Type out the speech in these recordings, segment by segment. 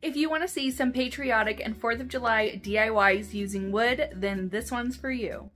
If you want to see some patriotic and 4th of July DIYs using wood, then this one's for you.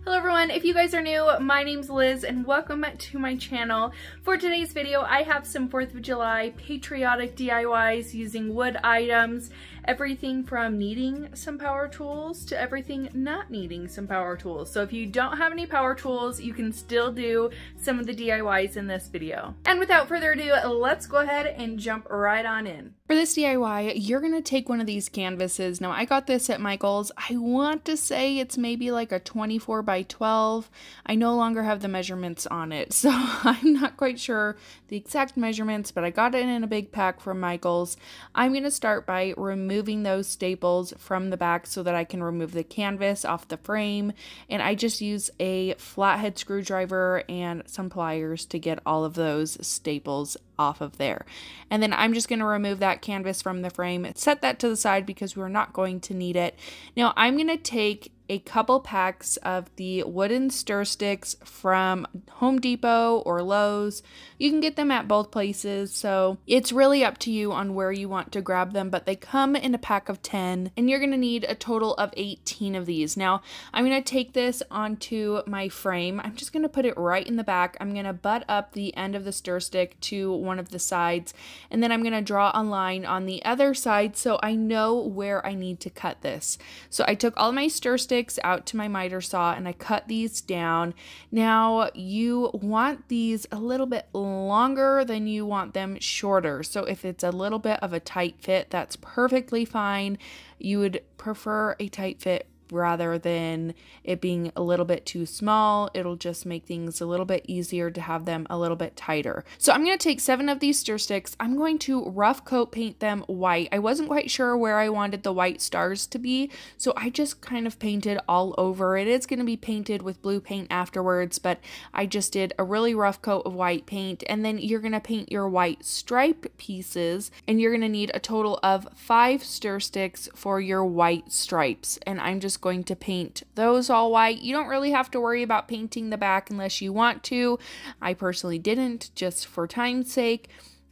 Hello everyone, if you guys are new, my name's Liz and welcome to my channel. For today's video, I have some 4th of July patriotic DIYs using wood items. Everything from needing some power tools to everything not needing some power tools. So if you don't have any power tools, you can still do some of the DIYs in this video. And without further ado, let's go ahead and jump right on in. For this DIY, you're gonna take one of these canvases. Now I got this at Michael's. I want to say it's maybe like a 24 by 12. I no longer have the measurements on it, so I'm not quite sure the exact measurements, but I got it in a big pack from Michael's. I'm gonna start by removing those staples from the back so that I can remove the canvas off the frame, and I just use a flathead screwdriver and some pliers to get all of those staples off of there. And then I'm just going to remove that canvas from the frame, set that to the side because we're not going to need it. Now I'm going to take a couple packs of the wooden stir sticks from Home Depot or Lowe's. You can get them at both places, so it's really up to you on where you want to grab them, but they come in a pack of 10 and you're going to need a total of 18 of these. Now I'm going to take this onto my frame. I'm just going to put it right in the back. I'm going to butt up the end of the stir stick to one of the sides, and then I'm going to draw a line on the other side so I know where I need to cut this. So I took all my stir sticks out to my miter saw and I cut these down. Now you want these a little bit longer than you want them shorter. So if it's a little bit of a tight fit, that's perfectly fine. You would prefer a tight fit rather than it being a little bit too small. It'll just make things a little bit easier to have them a little bit tighter. So I'm going to take 7 of these stir sticks. I'm going to rough coat paint them white. I wasn't quite sure where I wanted the white stars to be, so I just kind of painted all over. It is going to be painted with blue paint afterwards, but I just did a really rough coat of white paint, and then you're going to paint your white stripe pieces, and you're going to need a total of 5 stir sticks for your white stripes, and I'm just going to paint those all white. You don't really have to worry about painting the back unless you want to. I personally didn't, just for time's sake,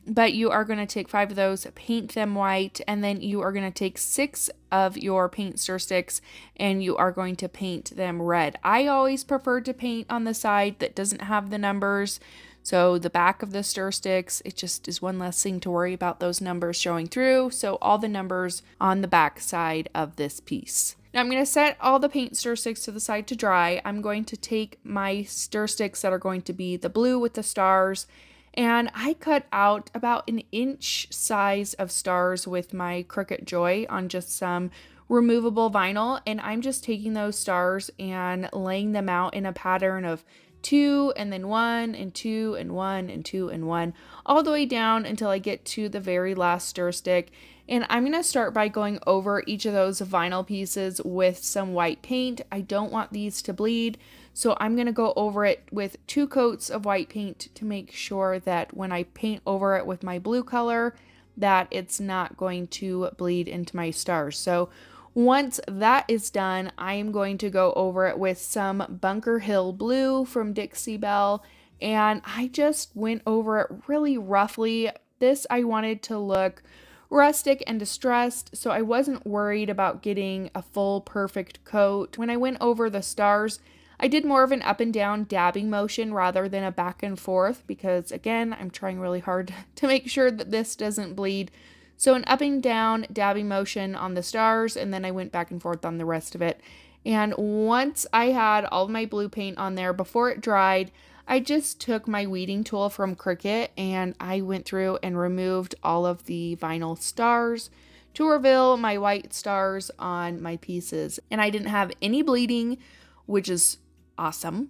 but you are going to take 5 of those, paint them white, and then you are going to take 6 of your paint stir sticks and you are going to paint them red. I always prefer to paint on the side that doesn't have the numbers. So the back of the stir sticks, it just is one less thing to worry about those numbers showing through. So all the numbers on the back side of this piece. Now I'm going to set all the paint stir sticks to the side to dry. I'm going to take my stir sticks that are going to be the blue with the stars, and I cut out about an inch size of stars with my CRICUT Joy on just some removable vinyl, and I'm just taking those stars and laying them out in a pattern of 2 and then 1 and 2 and 1 and 2 and 1 all the way down until I get to the very last stir stick. And I'm going to start by going over each of those vinyl pieces with some white paint. I don't want these to bleed, so I'm going to go over it with 2 coats of white paint to make sure that when I paint over it with my blue color, that it's not going to bleed into my stars. So once that is done, I am going to go over it with some Bunker Hill blue from Dixie Belle, and I just went over it really roughly. This I wanted to look rustic and distressed, so I wasn't worried about getting a full perfect coat. When I went over the stars, I did more of an up and down dabbing motion rather than a back and forth because, again, I'm trying really hard to make sure that this doesn't bleed. So an up and down dabbing motion on the stars, and then I went back and forth on the rest of it. And once I had all of my blue paint on there, before it dried, I just took my weeding tool from CRICUT and I went through and removed all of the vinyl stars to reveal my white stars on my pieces. And I didn't have any bleeding, which is awesome.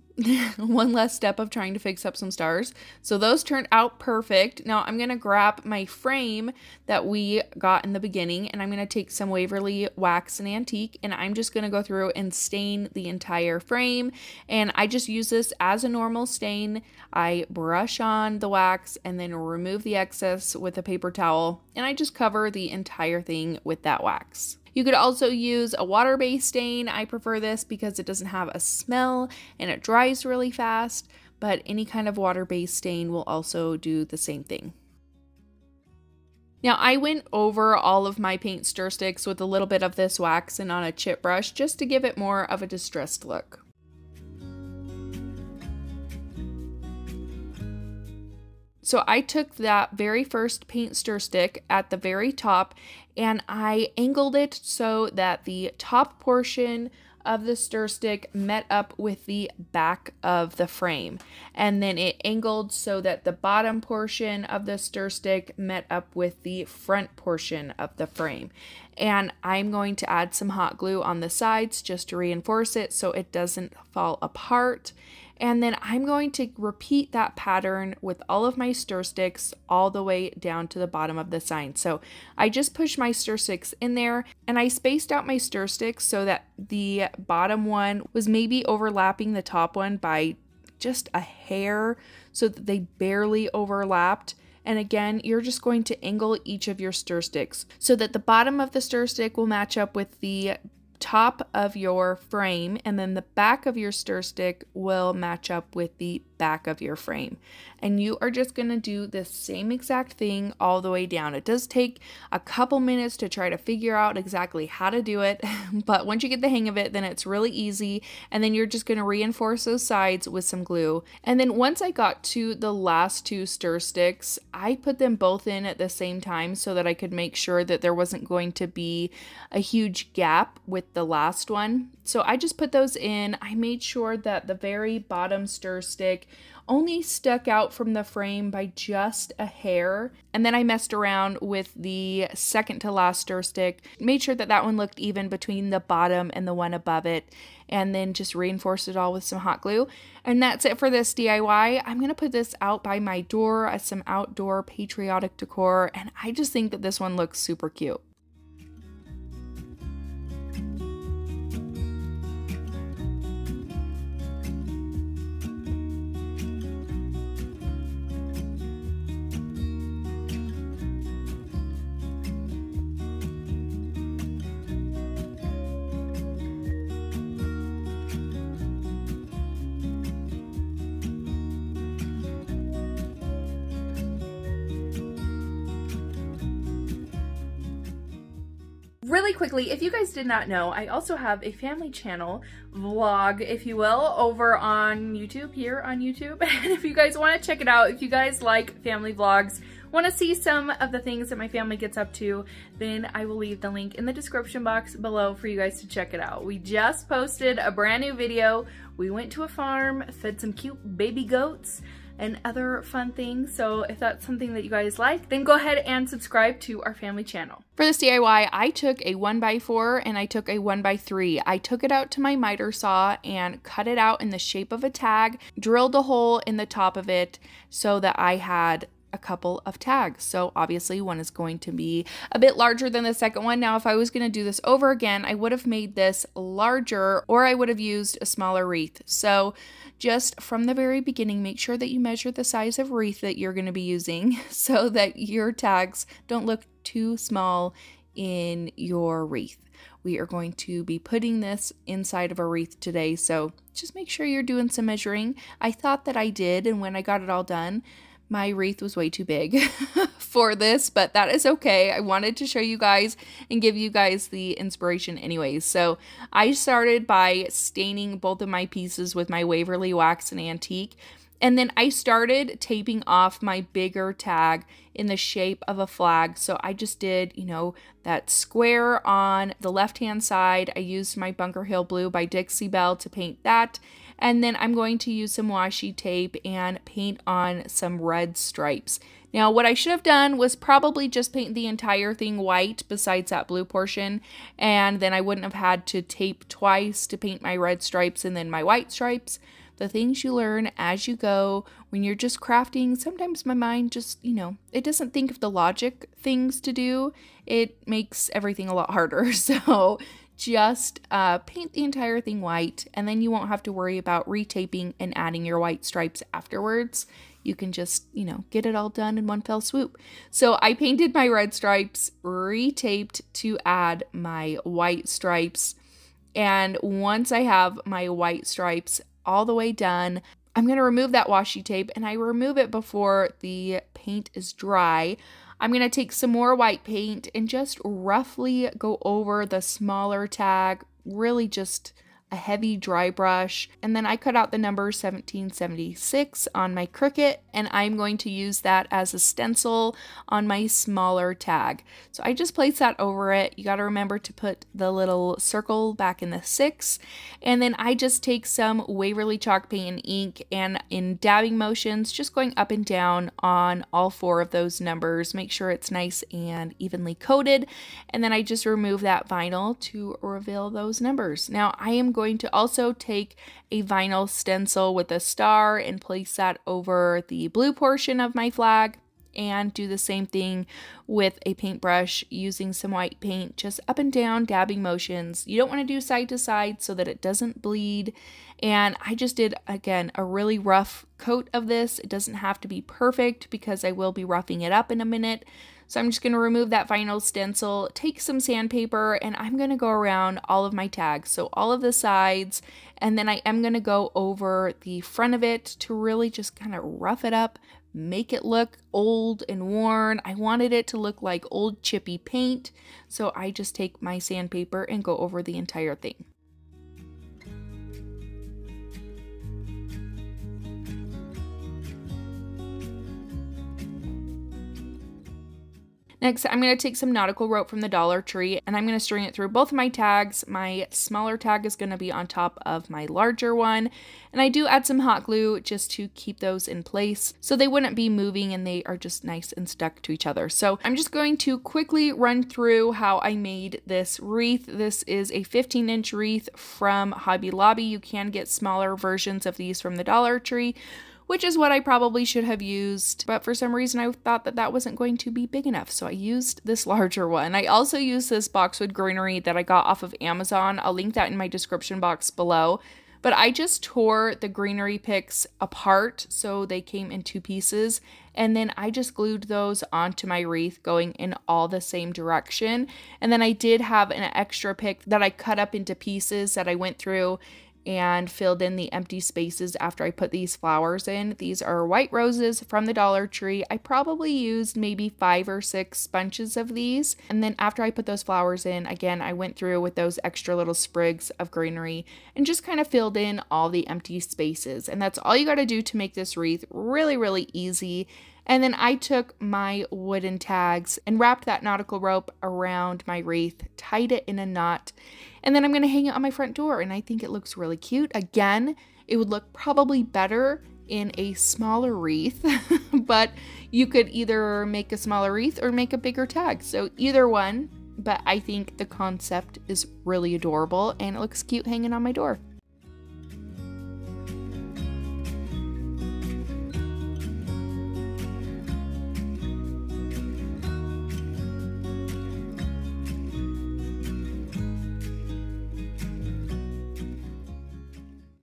One less step of trying to fix up some stars. So those turned out perfect. Now I'm going to grab my frame that we got in the beginning, and I'm going to take some Waverly Wax and Antique, and I'm just going to go through and stain the entire frame. And I just use this as a normal stain. I brush on the wax and then remove the excess with a paper towel, and I just cover the entire thing with that wax. You could also use a water-based stain. I prefer this because it doesn't have a smell and it dries really fast. but any kind of water-based stain will also do the same thing. Now I went over all of my paint stir sticks with a little bit of this wax and on a chip brush just to give it more of a distressed look. So I took that very first paint stir stick at the very top and I angled it so that the top portion of the stir stick met up with the back of the frame, and then it angled so that the bottom portion of the stir stick met up with the front portion of the frame. And I'm going to add some hot glue on the sides just to reinforce it so it doesn't fall apart. And then I'm going to repeat that pattern with all of my stir sticks all the way down to the bottom of the sign. So I just pushed my stir sticks in there and I spaced out my stir sticks so that the bottom one was maybe overlapping the top one by just a hair so that they barely overlapped. And again, you're just going to angle each of your stir sticks so that the bottom of the stir stick will match up with the top of your frame, and then the back of your stir stick will match up with the back of your frame. And you are just going to do the same exact thing all the way down. It does take a couple minutes to try to figure out exactly how to do it, but once you get the hang of it, then it's really easy. And then you're just going to reinforce those sides with some glue. And then once I got to the last two stir sticks, I put them both in at the same time so that I could make sure that there wasn't going to be a huge gap with the last one. So I just put those in. I made sure that the very bottom stir stick only stuck out from the frame by just a hair. And then I messed around with the second to last stir stick, made sure that that one looked even between the bottom and the one above it, and then just reinforced it all with some hot glue. And that's it for this DIY. I'm going to put this out by my door as some outdoor patriotic decor, and I just think that this one looks super cute. Really quickly, if you guys did not know, I also have a family channel vlog, if you will, over on YouTube, here on YouTube. And if you guys want to check it out, if you guys like family vlogs, want to see some of the things that my family gets up to, then I will leave the link in the description box below for you guys to check it out. We just posted a brand new video. We went to a farm, fed some cute baby goats, and other fun things. So if that's something that you guys like, then go ahead and subscribe to our family channel. For this DIY, I took a 1x4 and I took a 1x3. I took it out to my miter saw and cut it out in the shape of a tag, drilled a hole in the top of it so that I had a couple of tags. So obviously one is going to be a bit larger than the second one. Now, if I was going to do this over again, I would have made this larger, or I would have used a smaller wreath. So just from the very beginning, make sure that you measure the size of wreath that you're going to be using so that your tags don't look too small in your wreath. We are going to be putting this inside of a wreath today, so just make sure you're doing some measuring. I thought that I did, and when I got it all done, my wreath was way too big for this, but that is okay. I wanted to show you guys and give you guys the inspiration anyways. So I started by staining both of my pieces with my Waverly Wax and Antique. And then I started taping off my bigger tag in the shape of a flag. So I just did, you know, that square on the left-hand side. I used my Bunker Hill Blue by Dixie Belle to paint that. And then I'm going to use some washi tape and paint on some red stripes. Now, what I should have done was probably just paint the entire thing white besides that blue portion, and then I wouldn't have had to tape twice to paint my red stripes and then my white stripes. The things you learn as you go when you're just crafting. Sometimes my mind just, you know, it doesn't think of the logic things to do. It makes everything a lot harder. So just paint the entire thing white, and then you won't have to worry about retaping and adding your white stripes afterwards. You can just, you know, get it all done in one fell swoop. So I painted my red stripes, retaped to add my white stripes. And once I have my white stripes all the way done, I'm going to remove that washi tape, and I remove it before the paint is dry. I'm going to take some more white paint and just roughly go over the smaller tag, really just a heavy dry brush, and then I cut out the number 1776 on my CRICUT, and I'm going to use that as a stencil on my smaller tag. So I just place that over it. You got to remember to put the little circle back in the 6, and then I just take some Waverly chalk paint and ink, and in dabbing motions, just going up and down on all 4 of those numbers. Make sure it's nice and evenly coated, and then I just remove that vinyl to reveal those numbers. Now I am going to also take a vinyl stencil with a star and place that over the blue portion of my flag, and do the same thing with a paintbrush using some white paint, just up and down dabbing motions. You don't want to do side to side so that it doesn't bleed. And I just did, again, a really rough coat of this. It doesn't have to be perfect because I will be roughing it up in a minute. So I'm just going to remove that vinyl stencil, take some sandpaper, and I'm going to go around all of my tags. So all of the sides, and then I am going to go over the front of it to really just kind of rough it up, make it look old and worn. I wanted it to look like old chippy paint, so I just take my sandpaper and go over the entire thing. Next, I'm going to take some nautical rope from the Dollar Tree, and I'm going to string it through both of my tags. My smaller tag is going to be on top of my larger one, and I do add some hot glue just to keep those in place so they wouldn't be moving and they are just nice and stuck to each other. So I'm just going to quickly run through how I made this wreath. This is a 15-inch wreath from Hobby Lobby. You can get smaller versions of these from the Dollar Tree, which is what I probably should have used, but for some reason I thought that that wasn't going to be big enough, so I used this larger one. I also used this boxwood greenery that I got off of Amazon. I'll link that in my description box below, but I just tore the greenery picks apart so they came in 2 pieces, and then I just glued those onto my wreath going in all the same direction. And then I did have an extra pick that I cut up into pieces that I went through and filled in the empty spaces after I put these flowers in. These are white roses from the Dollar Tree. I probably used maybe 5 or 6 bunches of these. And then after I put those flowers in, again, I went through with those extra little sprigs of greenery and just kind of filled in all the empty spaces. And that's all you got to do to make this wreath. Really, really easy. And then I took my wooden tags and wrapped that nautical rope around my wreath, tied it in a knot, and then I'm going to hang it on my front door, and I think it looks really cute. Again, it would look probably better in a smaller wreath, but you could either make a smaller wreath or make a bigger tag. So either one, but I think the concept is really adorable and it looks cute hanging on my door.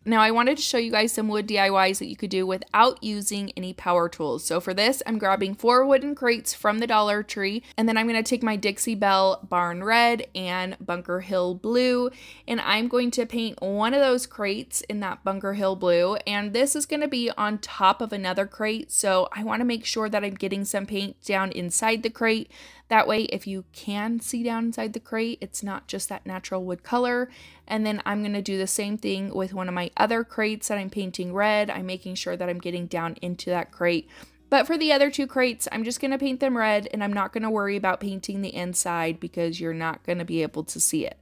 Now I wanted to show you guys some wood DIYs that you could do without using any power tools. So for this, I'm grabbing 4 wooden crates from the Dollar Tree, and then I'm going to take my Dixie Belle Barn Red and Bunker Hill Blue, and I'm going to paint one of those crates in that Bunker Hill Blue, and this is going to be on top of another crate, so I want to make sure that I'm getting some paint down inside the crate. That way, if you can see down inside the crate, it's not just that natural wood color. And then I'm going to do the same thing with one of my other crates that I'm painting red. I'm making sure that I'm getting down into that crate. But for the other 2 crates, I'm just going to paint them red, and I'm not going to worry about painting the inside because you're not going to be able to see it.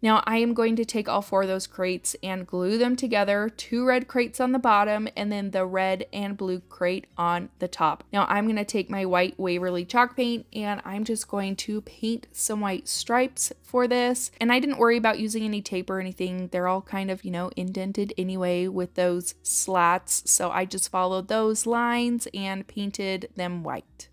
Now I am going to take all 4 of those crates and glue them together, 2 red crates on the bottom and then the red and blue crate on the top. Now I'm going to take my white Waverly chalk paint and I'm just going to paint some white stripes for this. And I didn't worry about using any tape or anything. They're all kind of, you know, indented anyway with those slats. So I just followed those lines and painted them white.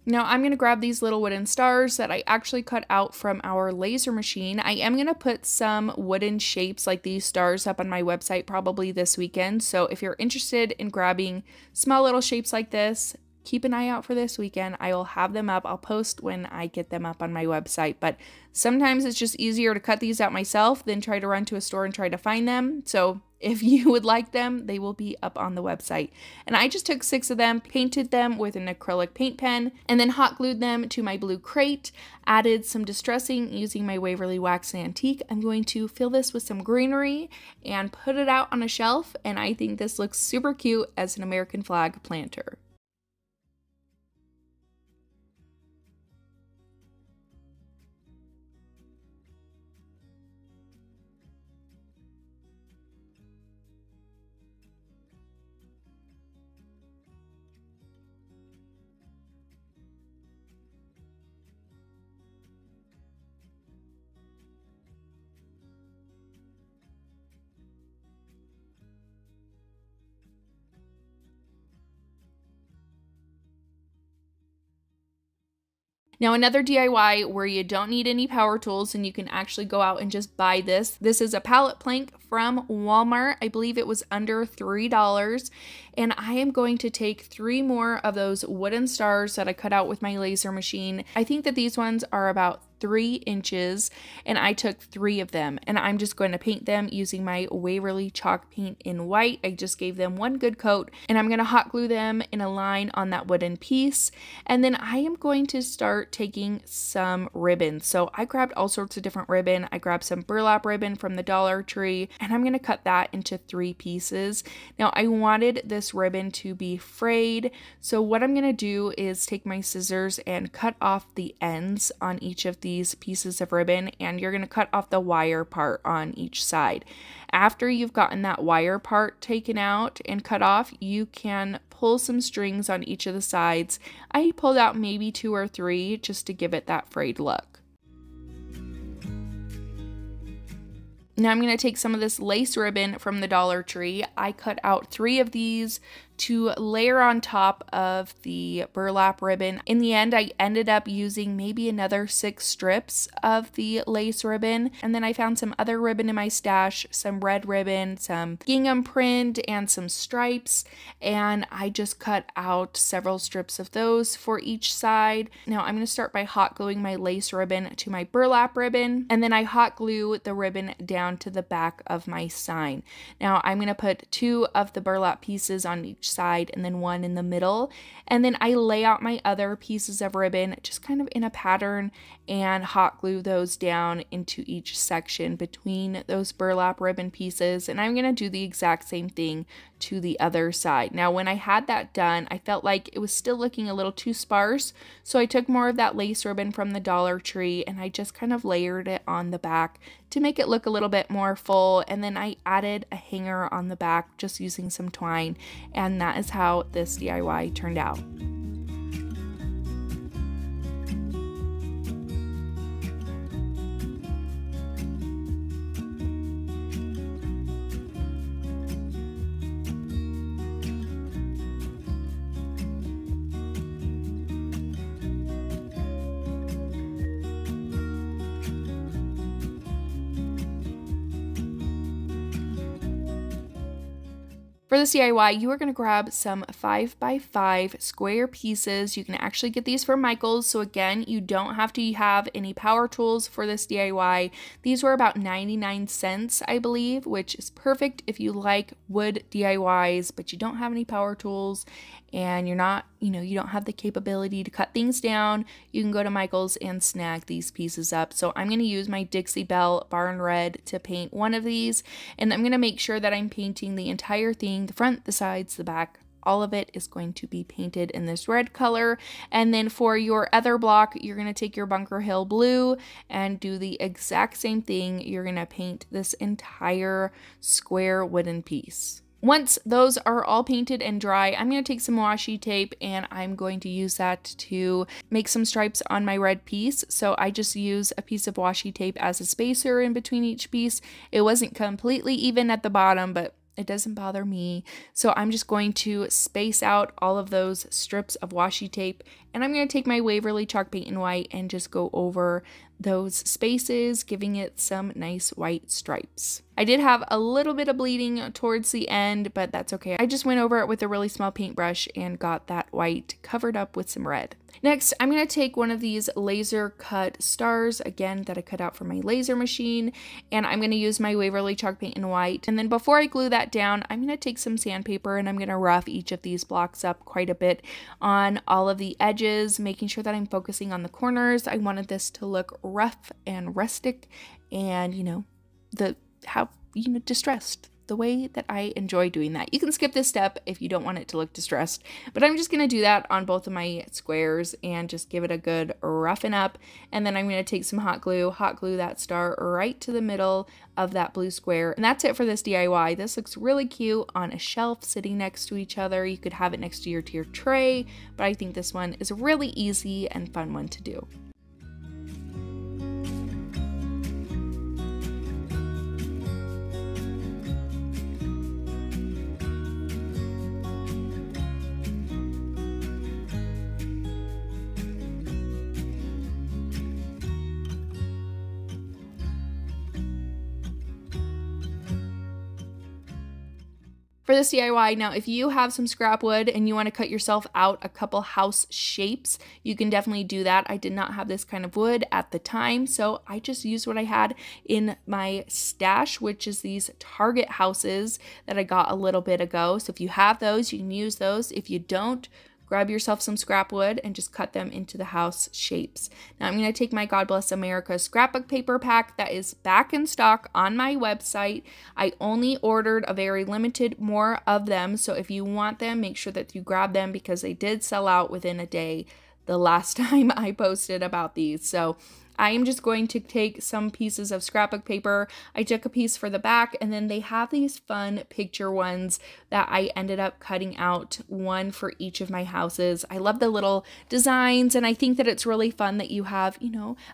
Now I'm going to grab these little wooden stars that I actually cut out from our laser machine. I am going to put some wooden shapes like these stars up on my website probably this weekend. So if you're interested in grabbing small little shapes like this, keep an eye out for this weekend. I will have them up. I'll post when I get them up on my website, but sometimes it's just easier to cut these out myself than try to run to a store and try to find them. So if you would like them, they will be up on the website. And I just took 6 of them, painted them with an acrylic paint pen, and then hot glued them to my blue crate, added some distressing using my Waverly Wax Antique. I'm going to fill this with some greenery and put it out on a shelf, and I think this looks super cute as an American flag planter. Now another DIY where you don't need any power tools and you can actually go out and just buy this. This is a pallet plank from Walmart. I believe it was under $3. And I am going to take 3 more of those wooden stars that I cut out with my laser machine. I think that these ones are about 3 inches, and I took 3 of them, and I'm just going to paint them using my Waverly chalk paint in white. I just gave them one good coat, and I'm going to hot glue them in a line on that wooden piece. And then I am going to start taking some ribbon. So I grabbed all sorts of different ribbon. I grabbed some burlap ribbon from the Dollar Tree, and I'm going to cut that into 3 pieces. Now I wanted this ribbon to be frayed, so what I'm going to do is take my scissors and cut off the ends on each of these pieces of ribbon, and you're going to cut off the wire part on each side. After you've gotten that wire part taken out and cut off, you can pull some strings on each of the sides. I pulled out maybe 2 or 3 just to give it that frayed look. Now I'm going to take some of this lace ribbon from the Dollar Tree. I cut out 3 of these to layer on top of the burlap ribbon. In the end, I ended up using maybe another 6 strips of the lace ribbon. And then I found some other ribbon in my stash, some red ribbon, some gingham print, and some stripes. And I just cut out several strips of those for each side. Now I'm going to start by hot gluing my lace ribbon to my burlap ribbon. And then I hot glue the ribbon down to the back of my sign. Now I'm going to put 2 of the burlap pieces on each side and then 1 in the middle, and then I lay out my other pieces of ribbon just kind of in a pattern and hot glue those down into each section between those burlap ribbon pieces. And I'm going to do the exact same thing to the other side. Now when I had that done, I felt like it was still looking a little too sparse, so I took more of that lace ribbon from the Dollar Tree and I just kind of layered it on the back to make it look a little bit more full, and then I added a hanger on the back just using some twine, and that is how this DIY turned out. For this DIY, you are going to grab some 5x5 square pieces. You can actually get these from Michael's, so again, you don't have to have any power tools for this DIY. These were about 99 cents, I believe, which is perfect if you like wood DIYs, but you don't have any power tools and you're not, you don't have the capability to cut things down. You can go to Michael's and snag these pieces up. So I'm going to use my Dixie Belle Barn Red to paint one of these, and I'm going to make sure that I'm painting the entire thing, the front, the sides, the back. All of it is going to be painted in this red color. And then for your other block, you're going to take your Bunker Hill blue and do the exact same thing. You're going to paint this entire square wooden piece. Once those are all painted and dry, I'm going to take some washi tape and I'm going to use that to make some stripes on my red piece. So I just use a piece of washi tape as a spacer in between each piece. It wasn't completely even at the bottom, but it doesn't bother me. So I'm just going to space out all of those strips of washi tape, and I'm going to take my Waverly chalk paint in white and just go over those spaces, giving it some nice white stripes. I did have a little bit of bleeding towards the end, but that's okay. I just went over it with a really small paintbrush and got that white covered up with some red. Next, I'm going to take one of these laser cut stars, again, that I cut out from my laser machine, and I'm going to use my Waverly chalk paint in white. And then before I glue that down, I'm going to take some sandpaper and I'm going to rough each of these blocks up quite a bit on all of the edges, making sure that I'm focusing on the corners. I wanted this to look rough and rustic and, distressed, the way that I enjoy doing that. You can skip this step if you don't want it to look distressed, but I'm just going to do that on both of my squares and just give it a good roughen up. And then I'm going to take some hot glue that star right to the middle of that blue square. And that's it for this DIY. This looks really cute on a shelf sitting next to each other. You could have it next to your tray, but I think this one is a really easy and fun one to do. For this DIY, now if you have some scrap wood and you want to cut yourself out a couple house shapes, you can definitely do that. I did not have this kind of wood at the time, so I just used what I had in my stash, which is these Target houses that I got a little bit ago. So if you have those, you can use those. If you don't, grab yourself some scrap wood and just cut them into the house shapes. Now I'm going to take my God Bless America scrapbook paper pack that is back in stock on my website. I only ordered a very limited more of them, so if you want them, make sure that you grab them because they did sell out within a day the last time I posted about these. So I am just going to take some pieces of scrapbook paper. I took a piece for the back, and then they have these fun picture ones that I ended up cutting out, one for each of my houses. I love the little designs, and I think that it's really fun that you have,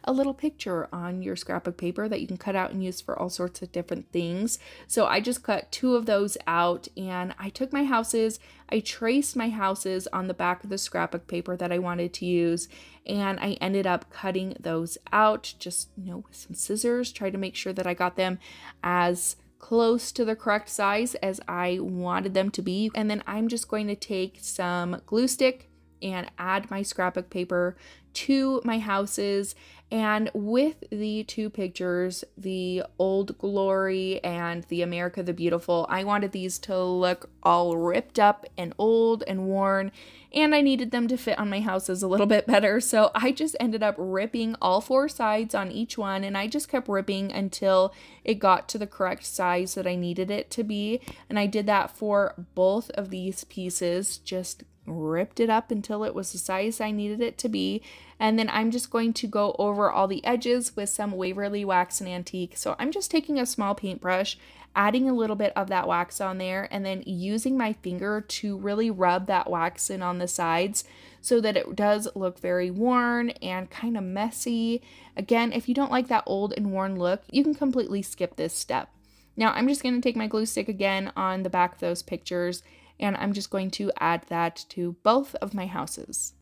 a little picture on your scrapbook paper that you can cut out and use for all sorts of different things. So I just cut 2 of those out, and I took my houses, I traced my houses on the back of the scrapbook paper that I wanted to use, and I ended up cutting those out just, with some scissors, try to make sure that I got them as close to the correct size as I wanted them to be. And then I'm just going to take some glue stick and add my scrapbook paper to my houses. And with the 2 pictures, the Old Glory and the America the Beautiful, I wanted these to look all ripped up and old and worn, and I needed them to fit on my houses a little bit better. So I just ended up ripping all 4 sides on each one, and I just kept ripping until it got to the correct size that I needed it to be. And I did that for both of these pieces, just ripped it up until it was the size I needed it to be. And then I'm just going to go over all the edges with some Waverly Wax and Antique. So I'm just taking a small paintbrush, adding a little bit of that wax on there, and then using my finger to really rub that wax in on the sides so that it does look very worn and kind of messy. Again, if you don't like that old and worn look, you can completely skip this step. Now I'm just going to take my glue stick again on the back of those pictures, and I'm just going to add that to both of my houses.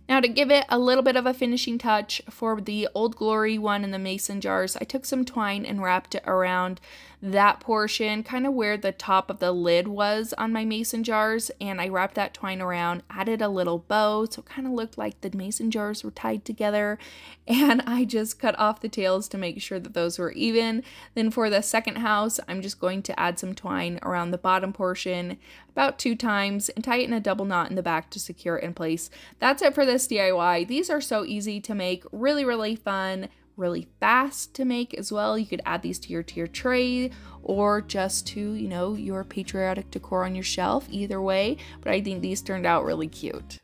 Now to give it a little bit of a finishing touch for the Old Glory one in the mason jars, I took some twine and wrapped it around that portion, kind of where the top of the lid was on my mason jars, and I wrapped that twine around, added a little bow, so it kind of looked like the mason jars were tied together, and I just cut off the tails to make sure that those were even. Then for the second house, I'm just going to add some twine around the bottom portion about 2 times and tie it in a double knot in the back to secure it in place. That's it for this DIY. These are so easy to make, really, really fun, really fast to make as well. You could add these to your tray or just to, your patriotic decor on your shelf, either way, but I think these turned out really cute.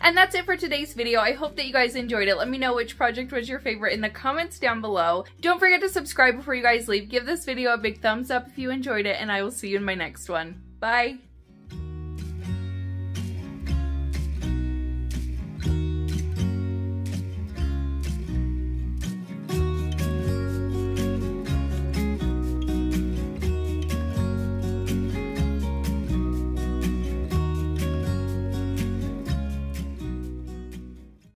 And that's it for today's video. I hope that you guys enjoyed it. Let me know which project was your favorite in the comments down below. Don't forget to subscribe before you guys leave. Give this video a big thumbs up if you enjoyed it, and I will see you in my next one. Bye!